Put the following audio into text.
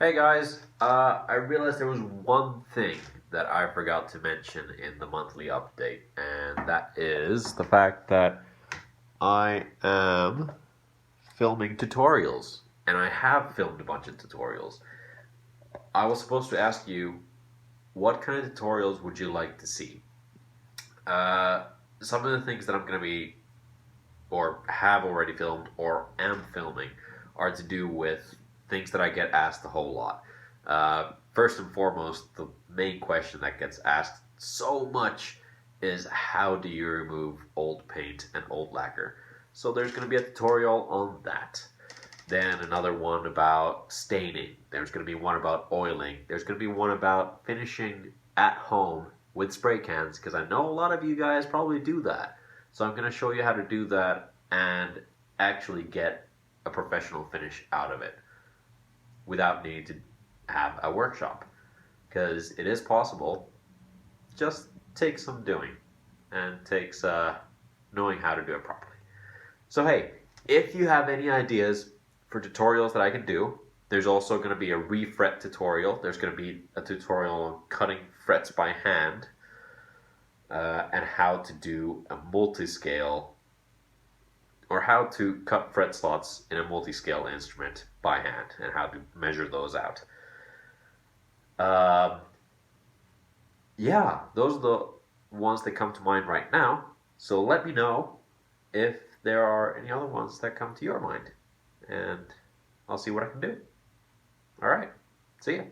Hey guys, I realized there was one thing that I forgot to mention in the monthly update, and that is the fact that I am filming tutorials, and I have filmed a bunch of tutorials. I was supposed to ask you, what kind of tutorials would you like to see? Uh, some of the things that I'm going to be, or have already filmed, or am filming, are to do with things that I get asked a whole lot. First and foremost, the main question that gets asked so much is how do you remove old paint and old lacquer? So there's going to be a tutorial on that. Then another one about staining. There's going to be one about oiling. There's going to be one about finishing at home with spray cans because I know a lot of you guys probably do that. So I'm going to show you how to do that and actually get a professional finish out of it without needing to have a workshop because it is possible. Just takes some doing and takes knowing how to do it properly. So hey, if you have any ideas for tutorials that I can do, there's also going to be a refret tutorial. There's going to be a tutorial on cutting frets by hand and how to do a multi-scale or how to cut fret slots in a multi-scale instrument by hand and how to measure those out. Um, yeah, those are the ones that come to mind right now. So let me know if there are any other ones that come to your mind, and I'll see what I can do. All right, see ya.